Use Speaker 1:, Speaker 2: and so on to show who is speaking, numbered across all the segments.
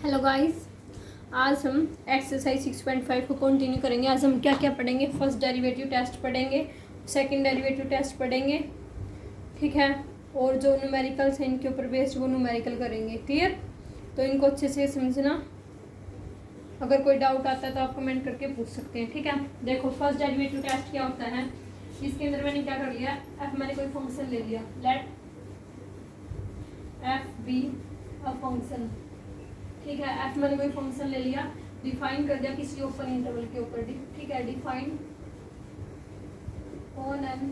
Speaker 1: Hello guys, आज हम exercise 6.5 को कंटिन्यू करेंगे। आज हम क्या क्या पढ़ेंगे? फर्स्ट डेरिवेटिव टेस्ट पढ़ेंगे, सेकंड डेरिवेटिव टेस्ट पढ़ेंगे, ठीक है। और जो न्यूमेरिकल्स हैं इनके ऊपर बेस्ड वो न्यूमेरिकल करेंगे। क्लियर? तो इनको अच्छे से समझना। अगर कोई डाउट आता है तो आप कमेंट करके पूछ सकते हैं, ठीक है। देखो, फर्स्ट डेरिवेटिव टेस्ट क्या होता है। इसके अंदर मैंने क्या कर लिया, एफ मैंने कोई फंक्शन ले लिया, let f be a function, ठीक है। एफ मैंने कोई फंक्शन ले लिया, डिफाइन कर दिया किसी ओपन इंटरवल के ऊपर, ठीक है। Define on an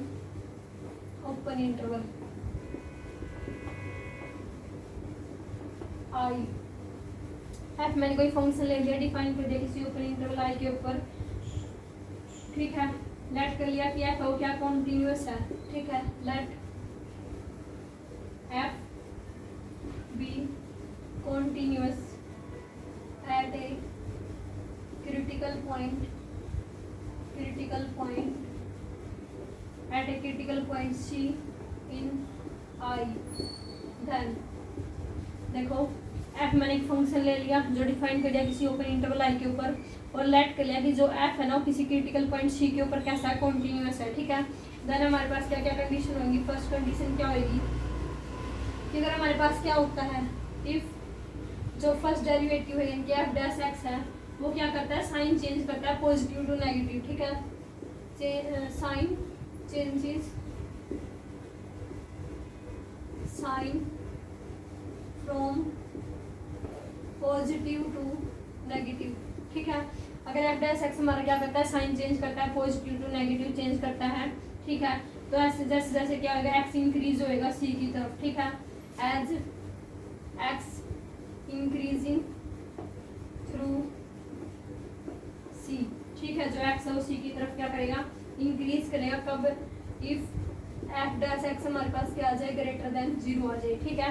Speaker 1: open interval I. F मैंने कोई फंक्शन ले लिया, डिफाइन कर दिया किसी ओपन इंटरवल आई के ऊपर, ठीक है। लेट कर लिया कि एफ हो क्या, कॉन्टिन्यूअस है, ठीक है। Let f be continuous at a critical point at a critical point C in I। then देखो, f मैंने एक फंक्शन ले लिया जो डिफाइन कर दिया किसी ओपन इंटरवल आई के ऊपर, और लेट कर लिया कि जो f है ना वो किसी क्रिटिकल पॉइंट C के ऊपर कैसा है, कॉन्टिन्यूअस है, ठीक है। देन हमारे पास क्या क्या कंडीशन होंगी। फर्स्ट कंडीशन क्या होगी कि अगर हमारे पास क्या होता है, इफ जो फर्स्ट डेरिवेटिव है इनके एफ डैश एक्स है वो क्या करता है, साइन चेंज करता है पॉजिटिव टू नेगेटिव, ठीक है। Sign changes, sign from positive to negative, ठीक है। अगर एफ डैश एक्स हमारा क्या करता है, साइन चेंज करता है पॉजिटिव टू नेगेटिव चेंज करता है, ठीक है। तो ऐसे जैसे जैसे क्या होगा, एक्स इंक्रीज होएगा सी की तरफ, ठीक है। एज एक्स इंक्रीजिंग थ्रू सी, ठीक है। जो एक्स है वो सी की तरफ क्या करेगा, इंक्रीज करेगा। कब? इफ एफ डैश एक्स हमारे पास क्या आ जाए, ग्रेटर देन 0 आ जाए, ठीक है।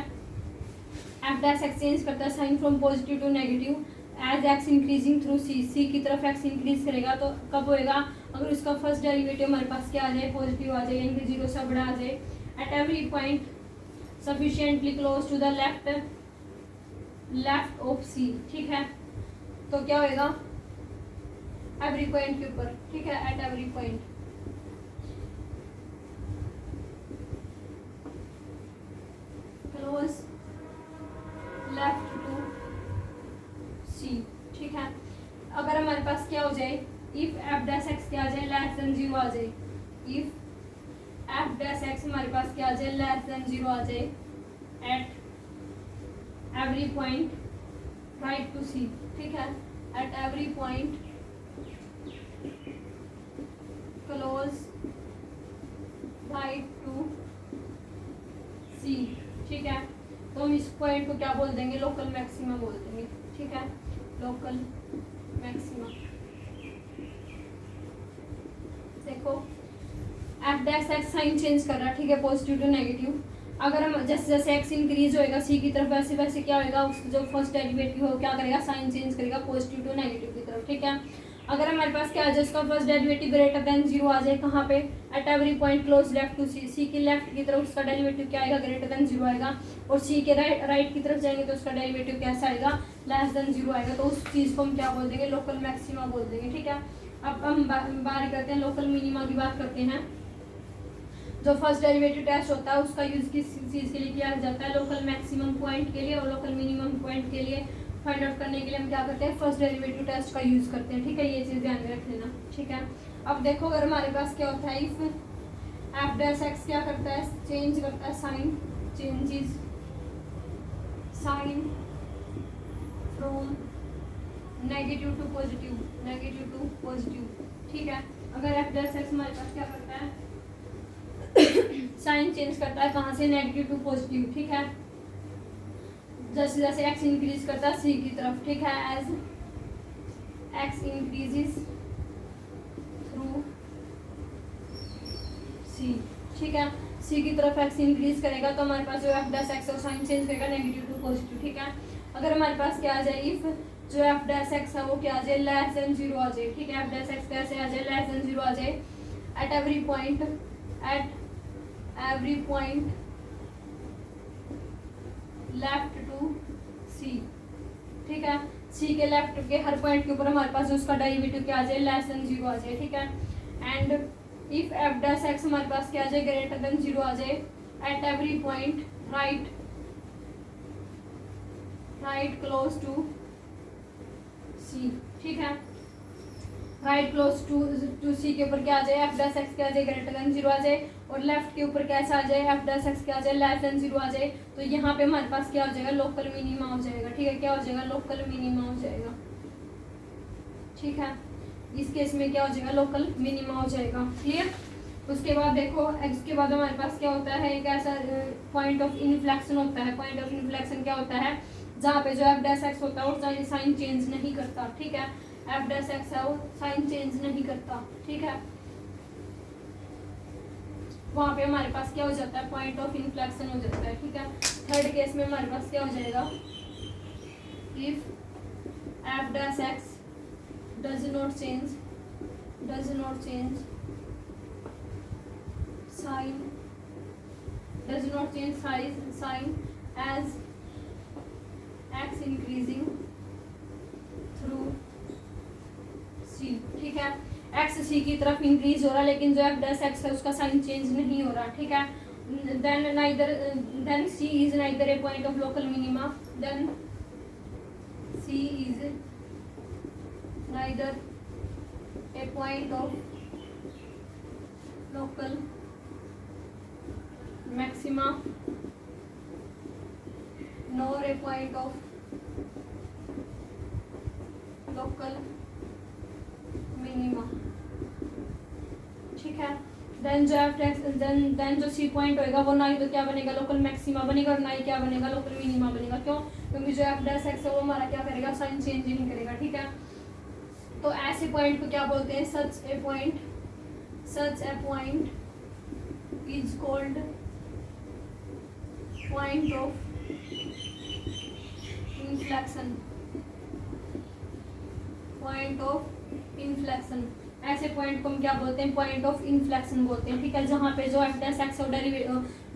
Speaker 1: एफ डैश एक्स चेंज करता है sign from positive to negative as x increasing through c, c की तरफ एक्स इंक्रीज करेगा। तो कब होएगा, अगर उसका फर्स्ट डेरिवेटिव हमारे पास क्या आ जाए, पॉजिटिव आ जाए, यानी कि 0 से बड़ा आ जाए। At every point sufficiently close to the left of c, ठीक है। तो क्या होएगा, एवरी पॉइंट के ऊपर, ठीक है। At every point close left to c, ठीक है। अगर हमारे पास क्या हो जाए, इफ एफ डैश एक्स क्या आ जाए, लेस देन 0 आ जाए। इफ एफ डैश एक्स हमारे पास क्या आ जाए, लेस देन 0 आ जाए at every point right to c, ठीक है। At every point close right to c, ठीक है। तो हम इस पॉइंट को क्या बोल देंगे, लोकल मैक्सिमा बोल देंगे, ठीक है। Local maxima. देखो, f dash x sign change कर रहा है, ठीक है, पॉजिटिव टू नेगेटिव। अगर हम जैसे जैसे एक्स इंक्रीज होएगा सी की तरफ, वैसे वैसे क्या होएगा, उस जो फर्स्ट डेरिवेटिव हो क्या करेगा, साइन चेंज करेगा पॉजिटिव टू नेगेटिव की तरफ, ठीक है। अगर हमारे पास क्या आ जाए, उसका फर्स्ट डेरिवेटिव ग्रेटर देन 0 आ जाए, कहाँ पे, at every point close left to c, c की लेफ्ट की तरफ उसका डेरिवेटिव क्या आएगा, ग्रेटर देन 0 आएगा। और सी के राइट की तरफ जाएंगे तो उसका डेरिवेटिव कैसा आएगा, लेस देन 0 आएगा। तो उस चीज़ को हम क्या बोल देंगे, लोकल मैक्सिमा बोल देंगे, ठीक है। अब हम बात करते हैं लोकल मिनिमा की बात करते हैं। जो फर्स्ट डेरिवेटिव टेस्ट होता है उसका यूज किस चीज़ के लिए किया जाता है, लोकल मैक्सिमम पॉइंट के लिए और लोकल मिनिमम पॉइंट के लिए फाइंड आउट करने के लिए हम क्या करते हैं, फर्स्ट डेरिवेटिव टेस्ट का यूज करते हैं, ठीक है। ये चीज़ ध्यान में रख लेना, ठीक है। अब देखो, अगर हमारे पास क्या होता है, इफ एफ डैश एक्स क्या करता है, चेंज करता है sign, changes sign from negative to positive, ठीक है। अगर एफ डैश एक्स हमारे पास क्या करता है, साइन चेंज करता है, कहाँ से, नेगेटिव टू पॉजिटिव, ठीक है। जैसे जैसे एक्स इंक्रीज करता है सी की तरफ, ठीक है। As x increases through C, ठीक है। सी की तरफ एक्स इंक्रीज करेगा तो हमारे पास जो एफ डैश एक्स है साइन चेंज करेगा नेगेटिव टू पॉजिटिव, ठीक है। अगर हमारे पास क्या आ जाए, इफ जो एफ डैश एक्स है वो क्या आ जाए, लेस देन 0 आ जाए, ठीक है। एफ डैश एक्स कैसे आ जाए, लेस देन 0 आ जाए at every point left to c, ठीक है। सी के लेफ्ट के हर पॉइंट के ऊपर हमारे पास उसका डेरिवेटिव क्या आ जाए, लेस देन 0 आ जाए, ठीक है। And if f dash x हमारे पास क्या आ जाए, ग्रेटर देन 0 आ जाए at every point right close to c, ठीक है। राइट क्लोज टू सी के ऊपर क्या आ जाए, एफ डैश एक्स क्या आ जाए, ग्रेटर देन 0 आ जाए, और लेफ्ट के ऊपर कैसा आ जाए, एफ डैश एक्स क्या आ जाए, लेस देन 0 आ जाए। तो यहाँ पे हमारे पास क्या हो जाएगा, लोकल मिनिमा हो जाएगा, ठीक है। क्या हो जाएगा, लोकल मिनिमा हो जाएगा, ठीक है। इस केस में क्या हो जाएगा, लोकल मिनिमा हो जाएगा, क्लियर। उसके बाद देखो एक्स के बाद हमारे पास क्या होता है, एक ऐसा पॉइंट ऑफ इनफ्लेक्शन होता है। पॉइंट ऑफ इनफ्लेक्शन क्या होता है, जहाँ पे जो एफ डैश एक्स होता है वो साइन चेंज नहीं करता, ठीक है। एफ डैश एक्स है वो साइन चेंज नहीं करता, ठीक है। वहाँ पे हमारे पास क्या हो जाता है, पॉइंट ऑफ इनफ्लेक्शन हो जाता है, ठीक है। थर्ड केस में हमारे पास क्या हो जाएगा, if f dash x does not change sign as x increasing through c, ठीक है। x c की तरफ इंक्रीज हो रहा है, लेकिन जो एफ डैश एक्स है उसका साइन चेंज नहीं हो रहा, ठीक है। then c is neither a point of local minima, then c is neither a point of local maxima nor a point of local minima, ठीक है। देन जो सी पॉइंट होएगा वो ना ही तो क्या बनेगा, लोकल मैक्सिमा बनेगा, और ना ही क्या बनेगा, लोकल मिनिमा बनेगा। क्यों, क्योंकि जो एफ डैश एक्स है वो हमारा क्या करेगा, साइन चेंज नहीं करेगा, ठीक है। तो ऐसे पॉइंट को क्या बोलते हैं, such a point is called point of inflection. ऐसे पॉइंट को हम क्या बोलते हैं, पॉइंट ऑफ इन्फ्लेक्शन बोलते हैं, ठीक है। जहाँ पे जो एफ डैश एक्स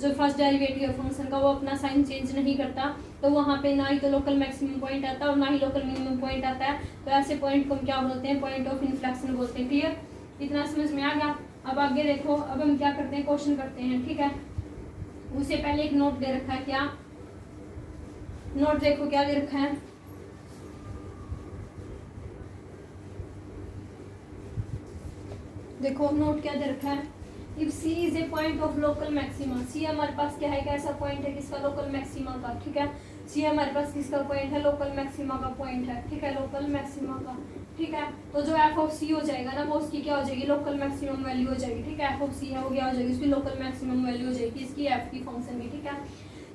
Speaker 1: जो फर्स्ट डेरिवेटिव है फंक्शन का वो अपना साइन चेंज नहीं करता, तो वहाँ पे ना ही तो लोकल मैक्सिमम पॉइंट आता है और ना ही लोकल मिनिमम पॉइंट आता है। तो ऐसे पॉइंट को हम क्या बोलते हैं, पॉइंट ऑफ इन्फ्लेक्शन बोलते हैं, क्लियर। इतना समझ में आ गया। अब आगे देखो, अब हम क्या करते हैं, क्वेश्चन करते हैं, ठीक है। उससे पहले एक नोट दे रखा है, क्या नोट देखो क्या दे रखा है, देखो नोट क्या दे रखा है, if c is a point of local maxima. C हमारे पास क्या है, कैसा पॉइंट है, किसका, लोकल मैक्सिमा का, ठीक है। सी हमारे पास किसका पॉइंट है, लोकल मैक्सिमा का पॉइंट है, ठीक है, लोकल मैक्सिमा का, ठीक है। तो जो एफ ऑफ सी हो जाएगा ना, वो उसकी क्या हो जाएगी, लोकल मैक्सिमम वैल्यू हो जाएगी, ठीक है। एफ ऑफ सी है वो क्या हो जाएगी, उसकी लोकल मैक्सिमम वैल्यू हो जाएगी, इसकी एफ की फंक्शन की, ठीक है।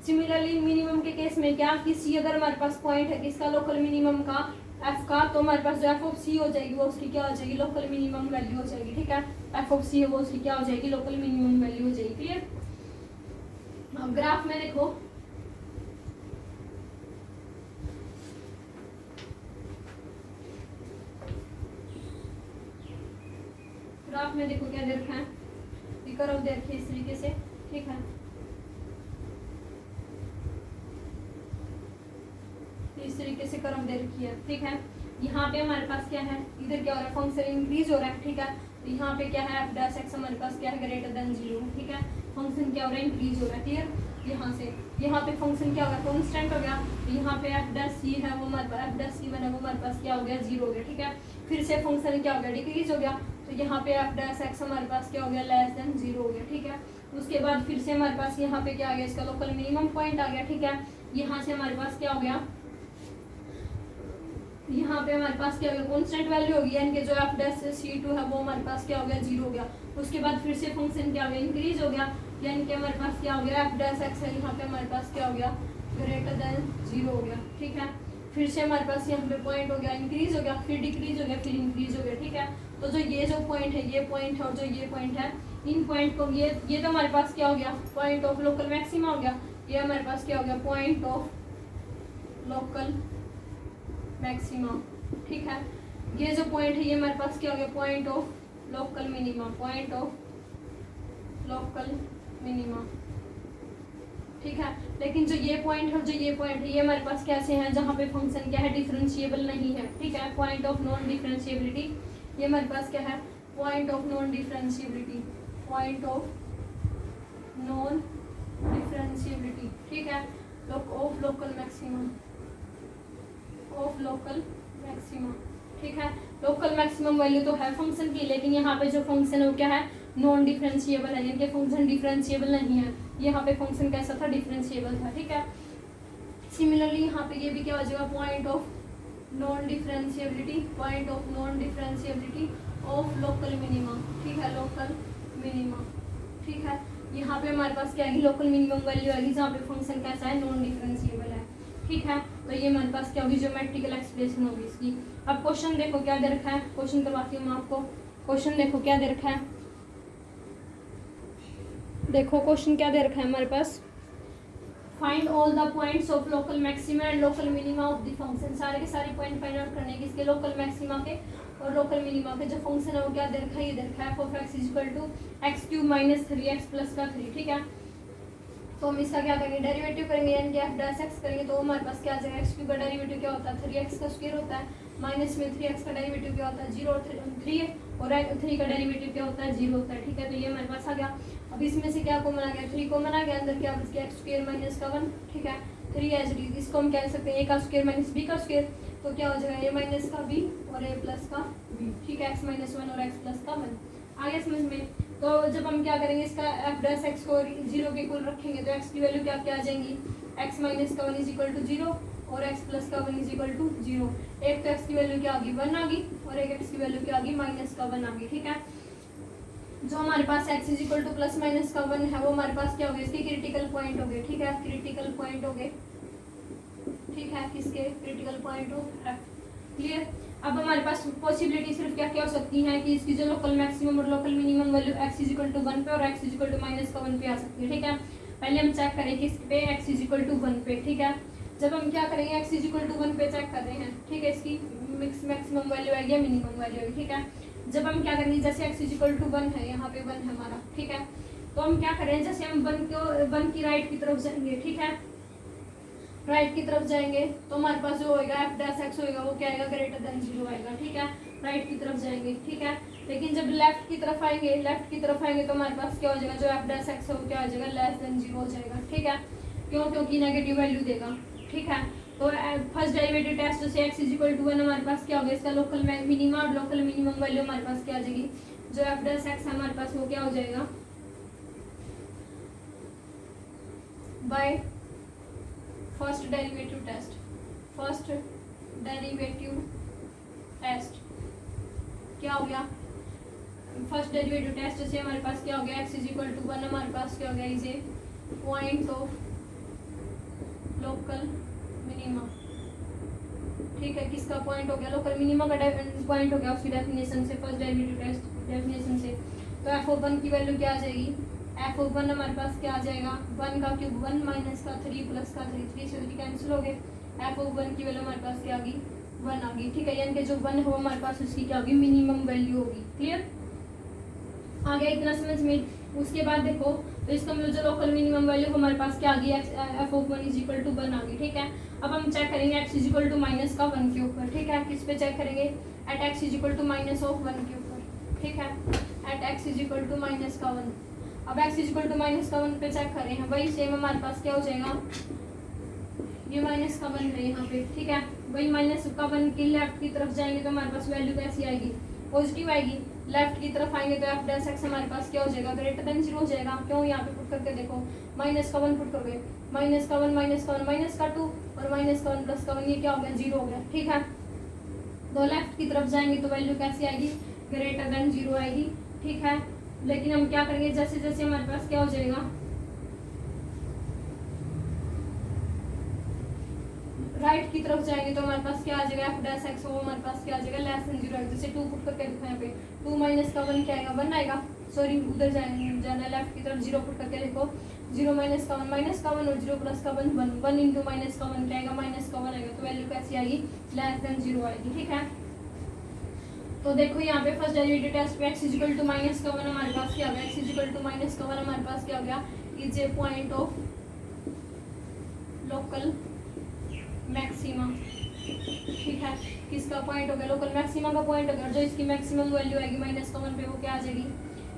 Speaker 1: सिमिलरली मिनिमम के केस में क्या, कि सी अगर हमारे पास पॉइंट है किसका, लोकल मिनिमम का, एफ का, तो हमारे पास जो एफ ऑफ सी हो जाएगी वो उसकी क्या हो जाएगी, लोकल मिनिमम वैल्यू हो जाएगी, ठीक है। एफ ऑफ सी है वो उसकी क्या हो जाएगी, लोकल मिनिमम वैल्यू हो जाएगी, क्लियर। अब ग्राफ में देखो, ग्राफ में देखो क्या दे रखा है, ये कर्व दे रखी है इस तरीके से, ठीक है। इस तरीके से कर्व दे रखी है, ठीक है। यहाँ पे हमारे पास क्या है, इधर क्या हो रहा है, फंक्शन इंक्रीज हो रहा है, ठीक है। तो यहाँ पे क्या है, एफ डैश एक्स हमारे पास क्या है, ग्रेटर देन 0, ठीक है। फंक्शन क्या हो रहा है, इंक्रीज हो रहा है, क्लियर। यहाँ से यहाँ पे फंक्शन क्या होगा, कांस्टेंट हो गया। तो यहाँ पे एफ डैश सी है वो हमारे पास, एफ डैश सी बना वो हमारे पास क्या हो गया, 0 हो गया, ठीक है। फिर से फंक्शन क्या हो गया, डिक्रीज हो गया। तो यहाँ पे एफ डैश एक्स हमारे पास क्या हो गया, लेस देन 0 हो गया, ठीक है। उसके बाद फिर से हमारे पास यहाँ पे क्या आ गया, इसका लोकल मिनिमम पॉइंट आ गया, ठीक है। यहाँ से हमारे पास क्या हो गया, यहाँ पे हमारे पास क्या हो गया, कांस्टेंट वैल्यू होगी, यानी कि जो एफ डैश C2 है वो हमारे पास क्या हो गया, 0 हो गया। उसके बाद फिर से फंक्शन क्या हो गया, इंक्रीज हो गया, यानी कि हमारे पास क्या हो गया, एफ डैश एक्स है, यहाँ पे हमारे पास क्या हो गया, ग्रेटर देन 0 हो गया, ठीक है। फिर से हमारे पास यहाँ पे पॉइंट हो गया, इंक्रीज हो गया, फिर डिक्रीज हो गया, फिर इंक्रीज हो गया, ठीक है। तो जो ये जो पॉइंट है, ये पॉइंट है और जो ये पॉइंट है, इन पॉइंट को ये तो हमारे पास क्या हो गया, पॉइंट ऑफ लोकल मैक्सिमा हो गया। ये हमारे पास क्या हो गया, पॉइंट ऑफ लोकल मैक्सिमा, ठीक है। ये जो पॉइंट है ये हमारे पास क्या हो गया, point of local minima, point of local minima, ठीक है। लेकिन जो ये पॉइंट और जो ये पॉइंट है ये हमारे पास कैसे हैं, जहाँ पे फंक्शन क्या है, डिफरेंशिएबल नहीं है। ठीक है, पॉइंट ऑफ नॉन डिफरेंशिएबिलिटी, ये हमारे पास क्या है, point of non differentiability, point of non differentiability. ठीक है, of local maximum, of local maximum. ठीक है, लोकल मैक्सिमम वैल्यू तो है फंक्शन की, लेकिन यहाँ पे जो फंक्शन है वो क्या है, नॉन डिफरेंशिएबल है, यानी कि फंक्शन डिफरेंशिएबल नहीं है। यहाँ पे फंक्शन कैसा था, डिफरेंशिएबल था। ठीक है, सिमिलरली यहाँ पे ये भी क्या हो जाएगा, point of non differentiability, point of non differentiability of local minimum. ठीक है, लोकल मिनिमम। ठीक है, यहाँ पे हमारे पास क्या आएगी, लोकल मिनिमम वैल्यू आएगी जहाँ पे फंक्शन कैसा है, नॉन डिफरेंशिएबल है। ठीक है, तो ये हमारे पास क्या होगी, ज्योमेट्रिकल एक्सप्रेशन होगी इसकी। अब क्वेश्चन देखो क्या दे रखा है, क्वेश्चन करवाती हूँ मैं आपको। क्वेश्चन देखो क्या दे रखा है, देखो क्वेश्चन क्या दे रखा है हमारे पास, find all the points of local maxima and local minima of the function. सारे के सारे पॉइंट फाइंड आउट करने के, इसके लोकल मैक्सिमा के और लोकल मिनिमा के। जो फंक्शन है वो क्या दे रखा है, ये दे रखा है f of x equal to x cube minus 3x plus का 3। ठीक है, तो हम इसका क्या करेंगे, डेरिवेटिव करेंगे, यानी कि f डैश x करेंगे तो हमारे पास क्या आ जाएगा, x क्यूब का डेरिवेटिव क्या होता है, 3x का स्क्वायर होता है, माइनस में 3x का डेरिवेटिव क्या होता है, 0 और 3 और 3 का डेरिवेटिव क्या होता है, 0 होता है। ठीक है, तो ये हमारे पास आ गया। अब इसमें से क्या कॉमन आ गया, 3 कॉमन आ गया, अंदर क्या बच गया, एक्स स्क्वायर माइनस का 1। ठीक है, 3 एच डी, इसको हम कह सकते हैं a का स्क्वायर माइनस b का स्क्वायर, तो क्या हो जाएगा, a माइनस का b और a प्लस का b। ठीक है, x माइनस 1 और x प्लस का 1 आ गया समझ में। तो जब हम क्या करेंगे, इसका f डैश x को 0 के इक्वल रखेंगे तो x की वैल्यू क्या क्या आ जाएंगी, x माइनस का 1 इज इक्वल टू 0 और x प्लस का 1 इज इक्वल टू 0। एक तो x की वैल्यू क्या आ गई, 1 आ गई, और एक x की वैल्यू क्या आ गई, माइनस का 1 आ गई। ठीक है, जो हमारे पास x is equal two plus minus का 1 है वो हमारे पास क्या हो गया, इसके क्रिटिकल पॉइंट हो गए। ठीक है, क्रिटिकल पॉइंट हो गए। ठीक है, किसके critical point of f। Clear. अब हमारे पास पॉसिबिलिटी सिर्फ क्या क्या हो सकती है कि इसकी जो लोकल मैक्सिमम और local minimum value x is equal to 1 पे और x is equal to minus का 1 पे आ सकती है। ठीक है, पहले हम चेक करें किस पे, x इज इक्वल टू 1 पे। ठीक है, जब हम क्या करेंगे, x इज इक्वल टू 1 पे चेक कर रहे हैं। ठीक है, इसकी मैक्सिमम वैल्यू आएगी, मिनिमम वैल्यू आएगी। ठीक है, जब हम क्या करेंगे, जैसे x इज इक्वल टू 1 है, यहाँ पे 1 है हमारा। ठीक है, तो हम क्या करें, जैसे हम 1 की राइट की तरफ जाएंगे। ठीक है, राइट की तरफ जाएंगे तो हमारे पास जो होएगा f डैश x होएगा वो क्या आएगा, ग्रेटर देन 0 आएगा। ठीक है, राइट की तरफ जाएंगे। ठीक है, लेकिन जब लेफ्ट की तरफ आएंगे, लेफ्ट की तरफ आएंगे तो हमारे पास क्या हो जाएगा, जो f डैश x है वो क्या हो जाएगा, लेस देन 0 हो जाएगा। ठीक है, क्यों, क्योंकि नेगेटिव वैल्यू देगा। ठीक है, तो फर्स्ट डेरिवेटिव टेस्ट से x इज इक्वल टू 1 हमारे पास क्या हो गया, इसका लोकल मिनिमा और लोकल मिनिमम वैल्यू हमारे पास क्या आ जाएगी, जो f डैश x है हमारे पास वो क्या हो जाएगा, by first derivative test, first derivative test क्या हो गया, फर्स्ट डेरिवेटिव टेस्ट से हमारे पास क्या हो गया, x इज इक्वल टू 1 हमारे पास क्या हो गया, is a point of local minima. ठीक है, किसका पॉइंट हो गया, लोकल मिनिमा का पॉइंट हो गया उसकी डेफिनेशन से, फर्स्ट डेरिवेटिव टेस्ट डेफिनेशन से। तो f ऑफ 1 की वैल्यू क्या आ जाएगी, f ऑफ 1 हमारे पास क्या आ जाएगा, 1 का क्यूब 1 माइनस का 3 प्लस का 3, 3 से 3 कैंसिल हो गए, f ऑफ 1 की वैल्यू हमारे पास क्या आ गई, 1 आ गई। ठीक है, यानी कि जो 1 हो हमारे पास उसकी क्या होगी, मिनिमम वैल्यू होगी। क्लियर, आ गया इतना समझ में। उसके बाद देखो, तो इसका मतलब जो लोकल मिनिमम वैल्यू हमारे पास क्या आ गई, f of 1 is equal to 1 आ गई। ठीक है, अब हम चेक करेंगे x is equal to minus का 1 के ऊपर। ठीक है, किस पे चेक करेंगे, at x is equal to minus of 1 के ऊपर। ठीक है, at x is equal to minus का 1। अब x is equal to minus का 1 पे चेक कर रहे हैं, वही सेम हमारे पास क्या हो जाएगा, ये माइनस का 1 है यहाँ पे। ठीक है, वही माइनस का 1 की लेफ्ट की तरफ जाएंगे तो हमारे पास वैल्यू कैसी आएगी, पॉजिटिव आएगी। लेफ्ट की तरफ आएंगे तो f डैश x हमारे पास क्या हो जाएगा, ग्रेटर देन 0 हो जाएगा। क्यों, यहाँ पे पुट करके देखो, माइनस का 1 पुट करोगे, माइनस का 1 माइनस का 1 माइनस का 2 और माइनस का 1 प्लस का 1, ये क्या हो गया, 0 हो गया। ठीक है, तो लेफ्ट की तरफ जाएंगे तो वैल्यू कैसी आएगी, ग्रेटर देन 0 आएगी। ठीक है, लेकिन हम क्या करेंगे, जैसे जैसे हमारे पास क्या हो जाएगा, राइट की तरफ जाएंगे तो हमारे पास क्या आ जाएगा, f डैश x हो हमारे पास क्या आ जाएगा, लेस देन 0 आएगा। जैसे 2 पुट करके देखो यहाँ पे, 2 माइनस का 1 क्या आएगा, 1 आएगा। सॉरी, उधर जाना लेफ्ट की तरफ, 0 पुट करके देखो, 0 माइनस का 1 माइनस का 1 और 0 प्लस का 1 1, 1 इंटू माइनस का 1 क्या आएगा, माइनस का 1 आएगा। तो वैल्यू कैसी आएगी, लेस देन 0 आएगी। ठीक है, तो देखो यहाँ पे फर्स्ट डेरिवेटिव टेस्ट पे x is equal to minus का 1 हमारे पास क्या आ गया, x is equal to minus का 1 हमारे पास क्या हो गया, is a point of local maxima, ठीक है, किसका पॉइंट हो गया, लोकल मैक्सिमा का पॉइंट हो गया। जो इसकी मैक्सिमम वैल्यू आएगी माइनस का 1 पे, वो क्या आ जाएगी,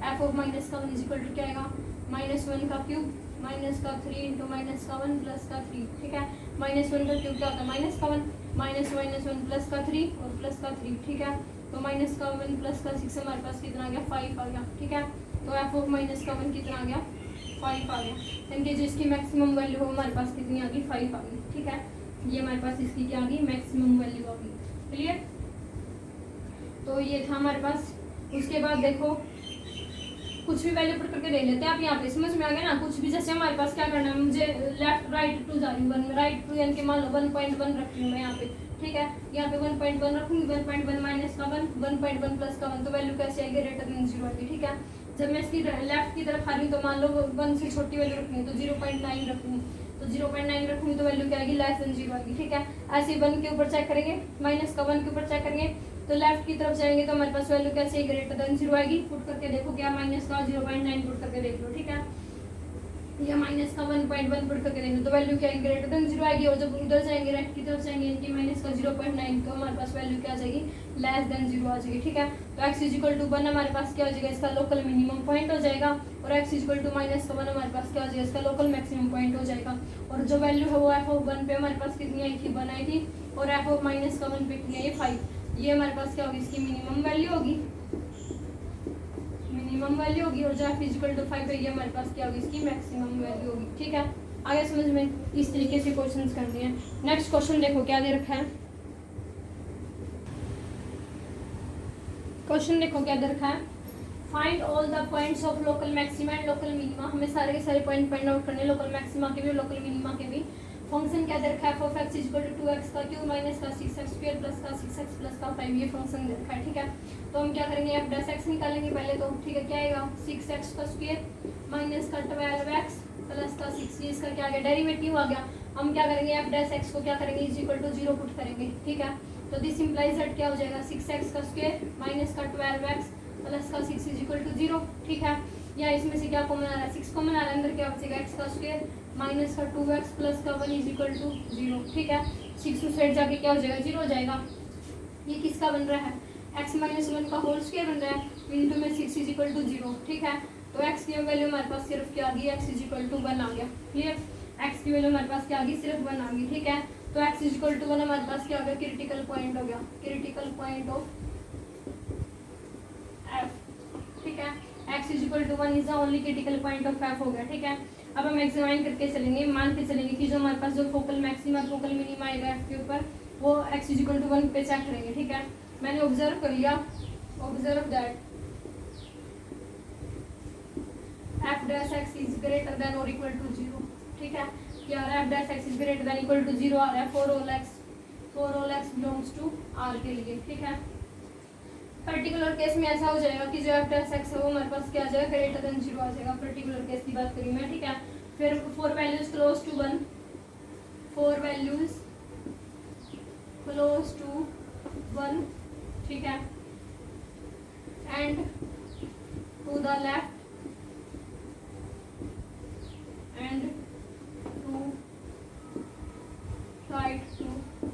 Speaker 1: एफ ऑफ माइनस का 1 इज इक्वल टू क्या आएगा, -1 का क्यूब माइनस का 3 इंटू माइनस का 1 प्लस का 3, ठीक है। -1 का क्यूब क्या होता है, माइनस का 1, -1 प्लस का 3 और प्लस का 3, ठीक है। तो माइनस का 1 प्लस का 6 हमारे पास कितना आ गया, 5 आ गया, ठीक है। तो एफ ऑफ माइनस का 1 कितना आ गया, 5 आ गया। यानी कि जो इसकी मैक्सिमम वैल्यू हो हमारे पास कितनी आ गई, 5 आ गई, ठीक है। ये हमारे पास इसकी क्या आ गई, मैक्सिमम वैल्यू आ गई, क्लियर। तो ये था हमारे पास। उसके बाद देखो कुछ भी वैल्यू पुट करके देख लेते हैं आप, यहाँ पे समझ में आ गया ना। कुछ भी जैसे हमारे पास क्या करना है, मुझे लेफ्ट राइट टू जा रही हूँ, राइट टू यानी कि मान लो 1.1 रख रही हूँ मैं यहाँ पे, ठीक है। यहाँ पे 1.1 रखूँगी, 1.1 माइनस का 1, 1.1 प्लस का 1, तो वैल्यू कैसे आएगी, ग्रेटर देन 0 आएगी, ठीक है। जब मैं इसकी लेफ्ट की तरफ आ रही हूँ तो मान लो 1 से छोटी वैल्यू रखनी है तो 0.9 रखूँगी, तो 0.9 रखूँगी तो वैल्यू क्या आएगी, लेस देन 0 आएगी, ठीक है। ऐसे 1 के ऊपर चेक करेंगे, माइनस का 1 के ऊपर चेक करेंगे, तो लेफ्ट की तरफ जाएंगे तो हमारे पास वैल्यू कैसे ग्रेटर देन 0 आएगी। पुट करके देखो क्या, माइनस का 0.9 पुट करके देख लो, ठीक है, या माइनस का 1.1 पुट करके देख लो, तो वैल्यू क्या आएगी, ग्रेटर देन 0 आएगी। और जब उधर जाएंगे राइट की तरफ जाएंगे इनकी माइनस का 0.9, तो हमारे पास वैल्यू क्या आ जाएगी, लेस देन 0 आ जाएगी, ठीक है। तो x इज इक्वल टू 1 हमारे पास क्या हो जाएगा, इसका लोकल मिनिमम पॉइंट हो जाएगा, और x is equal to minus का 1 हमारे पास क्या हो जाएगा, इसका लोकल मैक्सिमम पॉइंट हो जाएगा। और जो वैल्यू है वो एफ ऑफ 1 पे हमारे पास कितनी आई थी, 1 आई थी, और एफ ऑफ माइनस का 1 पे कितनी आई, 5। ये हमारे पास क्या होगी, इसकी मिनिमम वैल्यू होगी, मिनिमम वैल्यू होगी। और जो एफ इक्वल टू 5 है ये हमारे पास क्या होगी, इसकी मैक्सिमम वैल्यू होगी, ठीक है। आगे समझ में, इस तरीके से क्वेश्चंस करने हैं। नेक्स्ट क्वेश्चन देखो क्या दे रखा है, क्वेश्चन देखो क्या दे रखा है, find all the points of local maxima and local minima. हमें सारे के सारे पॉइंट फाइंड आउट करने, लोकल मैक्सिमा के भी और लोकल मिनिमा के भी। फंक्शन क्या दे रखा है, f (x) equal to 2x का क्यूब माइनस का 6x स्क्वायर प्लस का 6x प्लस का 5, ये फंक्शन दे रखा है, ठीक है। तो हम क्या करेंगे, f डैश x निकालेंगे पहले तो, ठीक है। क्या आएगा, 6x का स्क्वायर माइनस का 12x प्लस का 6, ये इसका क्या आ गया, डेरिवेटिव आ गया। हम क्या करेंगे, f डैश x को क्या करेंगे, इज इक्वल टू 0 पुट करेंगे, ठीक है। तो दिस इंप्लाइज दैट क्या हो जाएगा, 6x का स्क्वायर माइनस का 12x प्लस का 6 इज इक्वल टू 0, ठीक है। या इसमें से क्या कॉमन आ रहा है, 6 कॉमन आ रहा है, अंदर क्या बचेगा, x का स्क्वायर माइनस का 2x प्लस का 1 इज इक्वल टू 0, ठीक है। 6 उस साइड जाके क्या हो जाएगा, 0 हो जाएगा। ये किसका बन रहा है, x माइनस 1 का होल स्क्वायर बन रहा है, इंटू में 6 इज इक्वल टू 0, ठीक है। तो x की वैल्यू हमारे पास सिर्फ क्या आ गई, x इज इक्वल टू 1 आ गया, क्लियर। x की वैल्यू हमारे पास क्या आ गई, सिर्फ 1 आ गई, ठीक है। तो x इज इक्वल टू 1 हमारे पास क्या हो गया, क्रिटिकल पॉइंट हो गया, क्रिटिकल पॉइंट ऑफ f, ठीक है। x is equal to 1 is the only critical point of f हो गया, ठीक है। अब हम एग्जामिन करके चलेंगे, मान के चलेंगे कि जो हमारे पास जो फोकल मैक्सिमा फोकल मिनिमा आएगा f के ऊपर, वो x इज इक्वल टू 1 पे चेक करेंगे, ठीक है। मैंने ऑब्जर्व कर लिया, observe that f dash x is greater than और इक्वल टू 0, ठीक है। क्या आ रहा है, f dash x is greater than equal to 0 आ रहा है for all x belongs to r के लिए, ठीक है। पर्टिकुलर केस में ऐसा हो जाएगा कि जो f डैश x है वो हमारे पास क्या आ जाएगा, ग्रेटर देन 0 आ जाएगा। पर्टिकुलर केस की बात करी मैं, ठीक है। फिर for values close to 1, for values close to 1, ठीक है, and to the left and to right to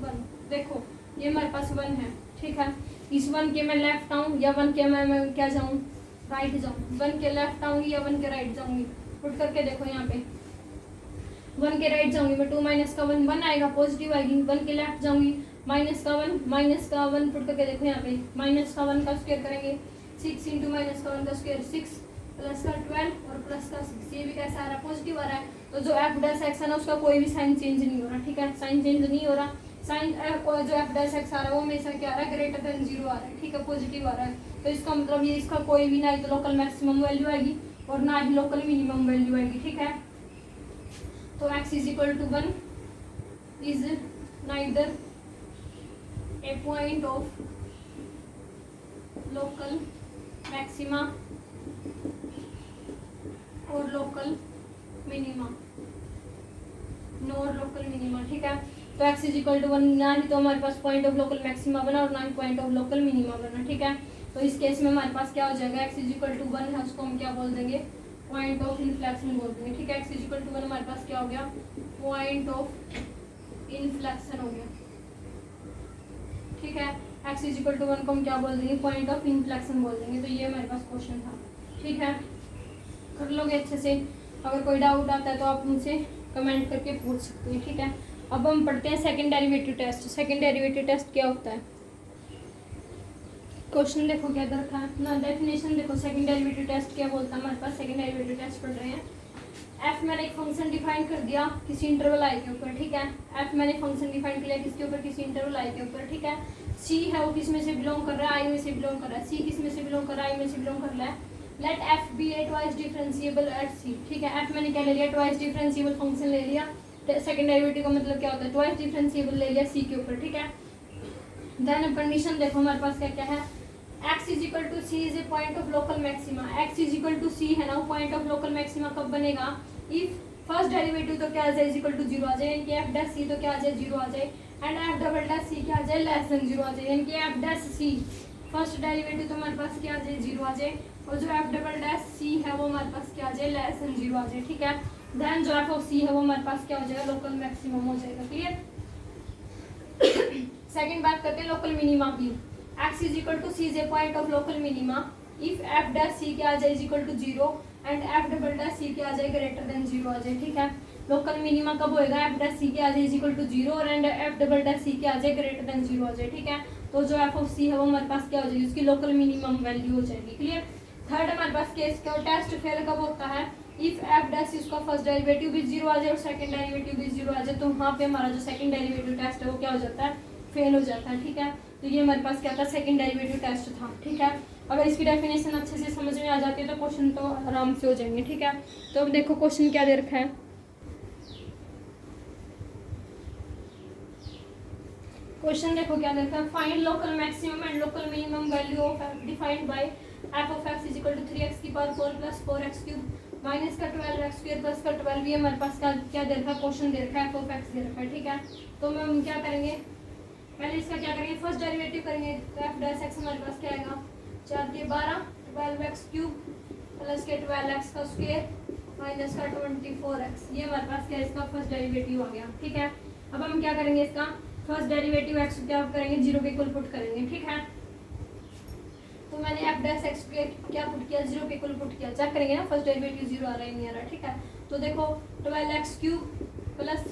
Speaker 1: 1। देखो ये हमारे पास 1 है, ठीक है। इस 1 के मैं लेफ्ट आऊँ या 1 के मैं क्या जाऊँ, राइट जाऊँ, 1 के लेफ्ट आऊँगी या 1 के राइट जाऊँगी, पुट करके देखो यहाँ पे। 1 के राइट जाऊँगी मैं, 2 माइनस का 1 1 आएगा, पॉजिटिव आएगी। 1 के लेफ्ट जाऊँगी, माइनस का 1 पुट करके देखो यहाँ पे, माइनस का 1 का स्क्वायर करेंगे, 6 इंटू माइनस का 1 का स्क्वायर 6 प्लस का 12 और प्लस का 6, ये भी कैसा आ रहा है, पॉजिटिव आ रहा है। तो जो f डैश x है ना उसका कोई भी साइन चेंज नहीं हो रहा, ठीक है, साइन चेंज नहीं हो रहा। साइन जो f डैश x आ रहा है वो हमेशा क्या आ रहा है, ग्रेटर देन 0 आ रहा है, ठीक है, पॉजिटिव आ रहा है। तो इसका मतलब ये इसका कोई भी ना ही तो लोकल मैक्सिमम वैल्यू आएगी और ना ही लोकल मिनिमम वैल्यू आएगी, ठीक है। तो x is equal to 1 is neither a point of local maxima और local minima, nor local minima, ठीक है। तो x इज इक्वल टू 1 ना ही तो हमारे पास पॉइंट ऑफ लोकल मैक्सिमा बना और ना ही पॉइंट ऑफ लोकल मिनिमा बना, ठीक है। तो इस केस में हमारे पास क्या हो जाएगा, x इज इक्वल टू 1 है, उसको हम क्या बोल देंगे, पॉइंट ऑफ इन्फ्लेक्शन बोल देंगे, ठीक है। एक्स इक्वल टू 1 हमारे पास क्या हो गया, पॉइंट ऑफ इन्फ्लेक्शन हो गया, ठीक है। एक्स इक्वल टू 1 को हम क्या बोल देंगे, पॉइंट ऑफ इन्फ्लेक्शन बोल देंगे। तो ये हमारे पास क्वेश्चन था, ठीक है। कर लोगे अच्छे से। अगर कोई डाउट आता है तो आप मुझसे कमेंट करके पूछ सकते हैं, ठीक है। अब हम पढ़ते हैं second derivative test. Second derivative test क्या होता है, क्वेश्चन देखो क्या रखा है ना, डेफिनेशन देखो। सेकंड डेरिवेटिव टेस्ट क्या बोलता है हमारे पास, सेकंड डेरिवेटिव टेस्ट पढ़ रहे हैं। एफ मैंने एक फंक्शन डिफाइन कर दिया किसी इंटरवल आई के ऊपर, ठीक है। एफ मैंने फंक्शन डिफाइन किया किसके ऊपर, किसी इंटरवल आई के ऊपर, ठीक है। सी है वो किस में से बिलोंग कर रहा है, आई में से बिलोंग कर रहा है। सी किस में से बिलोंग कर रहा है, आई में से बिलोंग कर रहा है। Let f be a twice differentiable at c, ठीक है। एफ मैंने क्या ले लिया, ट्वाइस डिफरेंशिएबल फंक्शन ले लिया। सेकंड डेरिवेटिव का मतलब क्या होता है, ट्वाइस डिफरेंशिएबल ले लिया सी के ऊपर, ठीक है। देन कंडीशन देखो हमारे पास क्या क्या है, x is equal to c is a point of local maxima. x is equal to c है ना, वो पॉइंट ऑफ लोकल मैक्सिमा कब बनेगा, इफ फर्स्ट डेरिवेटिव तो क्या आ जाए, इज इक्वल टू 0 आ जाए, यानी कि एफ डैश सी तो क्या आ जाए, 0 आ जाए। And f double dash c क्या आ जाए, लेस देन 0 आ जाए, यानी कि एफ डैश सी फर्स्ट डेरिवेटिव तो हमारे पास क्या आ जाए, 0 आ जाए। और जो एफ डबल डैश सी है वो हमारे पास क्या आ जाए, लेस देन 0 आ जाए, ठीक है। देन जो एफ ऑफ सी है वो हमारे पास क्या हो जाएगा, लोकल मैक्सिमम हो जाएगा, क्लियर। सेकंड बात करते हैं लोकल मिनिमा की। x is equal to c is a point of local minima if f dash c क्या आ जाए, is equal to 0 and f double dash c क्या आ जाए, ग्रेटर देन 0 आ जाए, ठीक है। लोकल मिनिमा कब होएगा, एफ डैश सी क्या आ जाए, इज इक्वल टू 0 और and f double dash c क्या आ जाए, ग्रेटर देन 0 आ जाए, ठीक है। तो जो एफ ऑफ सी है वो हमारे पास क्या हो जाएगी, उसकी लोकल मिनिमम वैल्यू हो जाएगी, क्लियर। थर्ड हमारे पास केस का टेस्ट फेल कब होता है, इफ एफ डैश उसका फर्स्ट डेरिवेटिव भी 0 आ जाए और सेकंड डेरिवेटिव भी 0 आ जाए, तो वहाँ पे हमारा जो सेकंड डेरिवेटिव टेस्ट है वो क्या हो जाता है, फेल हो जाता है, ठीक है। तो ये हमारे पास क्या था, सेकंड डेरिवेटिव टेस्ट था, ठीक है। अगर इसकी डेफिनेशन अच्छे से समझ में आ जाती है तो क्वेश्चन तो आराम से हो जाएंगे, ठीक है। तो अब देखो क्वेश्चन क्या दे रखा है, क्वेश्चन देखो क्या दे रखा है, find local maximum and local minimum value of f defined by f of x is equal to 3x की power 4 plus 4x cube minus का 12x स्क्वायर प्लस का 12। ये हमारे पास क्या दे रखा है, क्वेश्चन दे रखा है, एफ ऑफ एक्स दे रखा है, ठीक है। तो हम क्या करेंगे, पहले इसका क्या करेंगे, फर्स्ट डेरिवेटिव करेंगे। तो एफ डैश एक्स हमारे पास क्या आएगा, 4 के 12 12x क्यूब प्लस के 12x का स्क्वायर माइनस का 24x। ये हमारे पास क्या, इसका फर्स्ट डेरिवेटिव आ गया, ठीक है। अब हम क्या करेंगे, इसका फर्स्ट डेरिवेटिव एक्स क्या करेंगे, 0 के इक्वल पुट करेंगे, ठीक है। तो मैंने एफ डैश एक्स क्या पुट किया, 0 के इक्वल पुट किया। चेक करेंगे ना फर्स्ट डेरिवेटिव 0 आ रहा है नहीं आ रहा, ठीक है। तो देखो 12x cube plus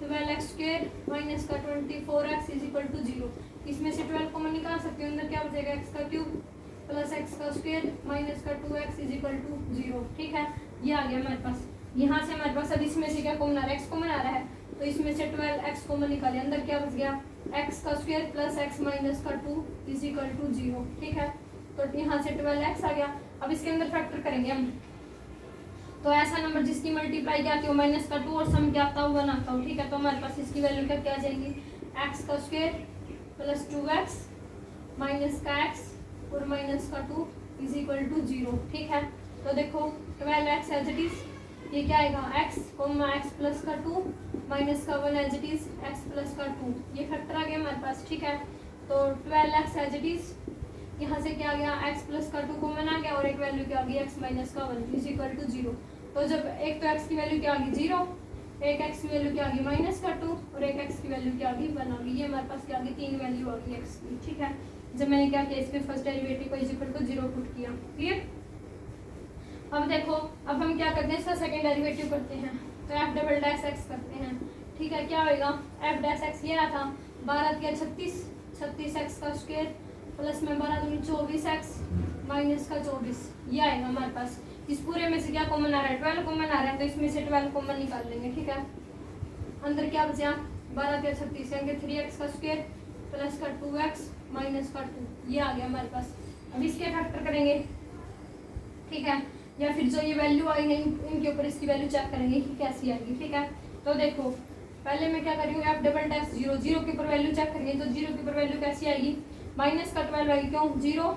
Speaker 1: 12x square minus का 24x इज इक्वल टू 0। इसमें से 12 कॉमन निकाल सकते हो, अंदर क्या बचेगा, x का क्यूब प्लस x का स्क्वायर माइनस का 2x इज इक्वल टू 0, ठीक है। ये आ गया हमारे पास। यहाँ से हमारे पास अब इसमें से क्या कॉमन आ रहा है, x कॉमन आ रहा है, तो इसमें से 12x कॉमन निकाले, अंदर क्या बच गया, x का स्क्वायर प्लस x माइनस का 2 इज इक्वल टू 0, ठीक है। तो यहाँ से 12x आ गया। अब इसके अंदर फैक्टर करेंगे हम, तो ऐसा नंबर जिसकी मल्टीप्लाई क्या आती हो माइनस का 2 और सम क्या आता हो 1 आता हो, ठीक है। तो हमारे पास इसकी वैल्यू क्या आ जाएंगी, x का स्क्वायर प्लस 2x माइनस का x और माइनस का 2 इज इक्वल टू 0, ठीक है। तो देखो 12x एज इट इज, ये क्या आएगा, x x प्लस का 2 माइनस का 1 as it is x plus का 2, ये फैक्टर आ गया हमारे पास, ठीक है। तो 12x एज इट इज, यहाँ से क्या आ गया, x प्लस का 2 कॉमन आ गया और एक वैल्यू क्या आ गई, x माइनस का 1 इज इक्वल टू 0। तो जब एक तो x की वैल्यू क्या आ गई 0, एक x की वैल्यू क्या आ गई माइनस का 2 और एक x की वैल्यू क्या आ गई 1 आ गई। ये हमारे पास क्या आ गई, 3 वैल्यू आ गई x की, ठीक है। जब मैंने क्या किया, इसमें फर्स्ट डेरिवेटिव को इज इक्वल टू 0 पुट किया, क्लियर। अब देखो, अब हम क्या करते हैं, इसका सेकंड डेरिवेटिव करते हैं। तो एफ डबल डैश एक्स करते हैं, ठीक है। क्या होएगा, एफ डैश एक्स ये था 12 के 36x का स्क्वायर प्लस में 12 दूनी 24x माइनस का 24, ये आएगा हमारे पास। इस पूरे में से क्या कॉमन आ रहा है, 12 कॉमन आ रहा है, तो इसमें से 12 कॉमन निकाल लेंगे, ठीक है। अंदर क्या बचा, 12 के 36 यानी 3x का स्क्वायर प्लस का 2x माइनस का 2, ये आ गया हमारे पास। अब इसके फैक्टर करेंगे, ठीक है, या फिर जो ये वैल्यू आई है इनके ऊपर इसकी वैल्यू चेक करेंगे कि कैसी आएगी, ठीक है। तो देखो पहले मैं क्या कर रही हूँ, एफ डबल डैश 0 के ऊपर वैल्यू चेक करेंगे। तो 0 के ऊपर वैल्यू कैसी आएगी, माइनस का 12 आएगी, क्यों 0,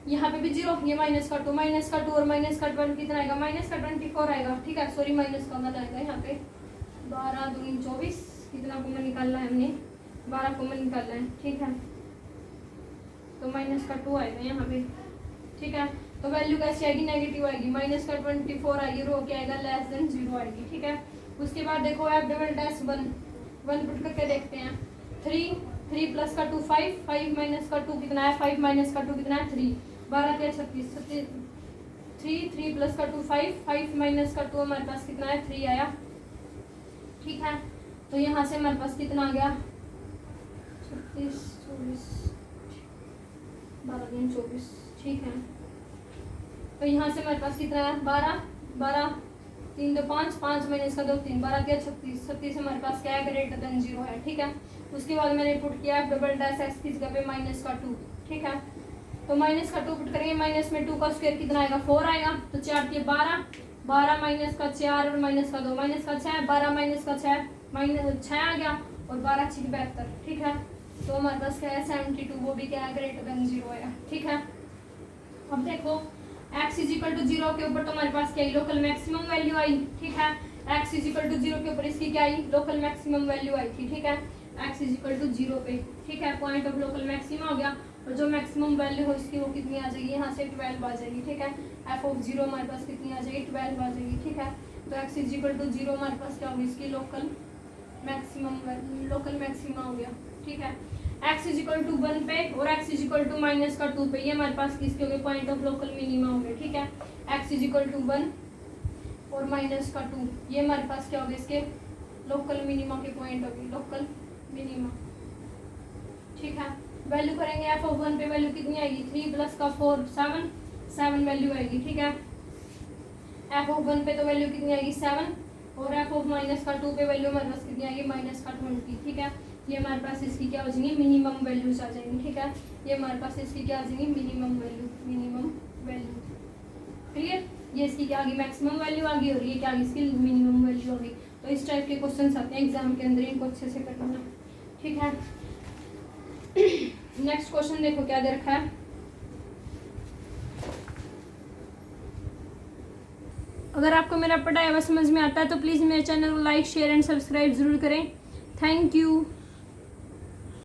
Speaker 1: यहाँ पे भी 0, ये माइनस का 2 और माइनस का 12 कितना आएगा, माइनस का 24 आएगा, ठीक है। सॉरी माइनस का मत आएगा, यहाँ पे 12 दूनी 24, कितना कॉमन निकालना है हमने, 12 कॉमन निकालना है, ठीक है। तो माइनस का 2 आएगा यहाँ पे, ठीक है। तो वैल्यू कैसी आएगी, नेगेटिव आएगी, माइनस का 24 आएगी, रो क्या आएगा, लेस देन 0 आएगी, ठीक है। उसके बाद देखो एफ डबल डैश 1 पुट करके देखते हैं। 3 प्लस का 2 5 माइनस का 2 कितना है, 5 माइनस का 2 कितना है 3, 12 के 36, 3 प्लस का 2 5 माइनस का 2 हमारे पास कितना है 3 आया, ठीक है। तो यहाँ से हमारे पास कितना आ गया 36 24 12 दिन 24, ठीक है। तो यहाँ से हमारे पास कितना है 12 3 2 5 माइनस का 2 3, 12 के 36 हमारे पास क्या है, ग्रेटर देन 0 है, ठीक है। उसके बाद मैंने पुट किया डबल डैश एक्स की जगह पे माइनस का 2, ठीक है। तो माइनस का 2 पुट करेंगे, माइनस में 2 का स्क्वायर कितना आएगा 4 आएगा, तो 4 के 12 माइनस का 4 और माइनस का 2 माइनस का 6, 12 माइनस का 6 माइनस 6 आ गया और 12 6 72, ठीक है। तो हमारे पास क्या है 72, वो भी क्या है ग्रेटर देन 0 आया, ठीक है। अब देखो x इज इक्वल टू 0 के ऊपर तो हमारे पास क्या आई, लोकल मैक्सिमम वैल्यू आई, ठीक है। x इज इक्वल टू 0 के ऊपर इसकी क्या आई, लोकल मैक्सिमम वैल्यू आई थी, ठीक है। x इज इक्वल टू 0 पे, ठीक है, पॉइंट ऑफ लोकल मैक्सिमम हो गया, और जो मैक्सिमम वैल्यू हो इसकी वो कितनी आ जाएगी, यहाँ से 12 आ जाएगी, ठीक है। f ऑफ 0 हमारे पास कितनी आ जाएगी 12 आ जाएगी, ठीक है। तो x इज इक्वल टू 0 हमारे पास क्या होगी, इसकी लोकल मैक्सिमम हो गया, ठीक है। x इज इक्वल टू 1 पे और x is equal to minus का 2 पे, ये हमारे पास किसके हो गए, पॉइंट ऑफ लोकल मिनिमा हो गए, ठीक है। x इज इक्वल टू 1 और माइनस का 2, ये हमारे पास क्या हो गए, इसके लोकल मिनिमा के पॉइंट हो गए, लोकल मिनिमा, ठीक है। वैल्यू करेंगे f ऑफ 1 पे, वैल्यू कितनी आएगी 3 प्लस का 4 7 वैल्यू आएगी, ठीक है। f ऑफ 1 पे तो वैल्यू कितनी आएगी 7, और f ऑफ माइनस का 2 पे वैल्यू हमारे पास कितनी आएगी माइनस का 20, ठीक है। ये हमारे पास इसकी क्या हो जाएंगी, मिनिमम वैल्यूज आ जाएंगी, ठीक है। ये हमारे पास इसकी क्या आ जाएंगी, मिनिमम वैल्यू, क्लियर। ये इसकी क्या आ गई, मैक्सिमम वैल्यू आ गई, और ये क्या आ गई, इसकी मिनिमम वैल्यू आ गई। तो इस टाइप के क्वेश्चन आते हैं एग्जाम के अंदर, इनको अच्छे से करना, ठीक है। नेक्स्ट क्वेश्चन देखो क्या दे रखा है, अगर आपको मेरा पढ़ाया हुआ समझ में आता है तो प्लीज़ मेरे चैनल को लाइक शेयर एंड सब्सक्राइब जरूर करें। Thank you.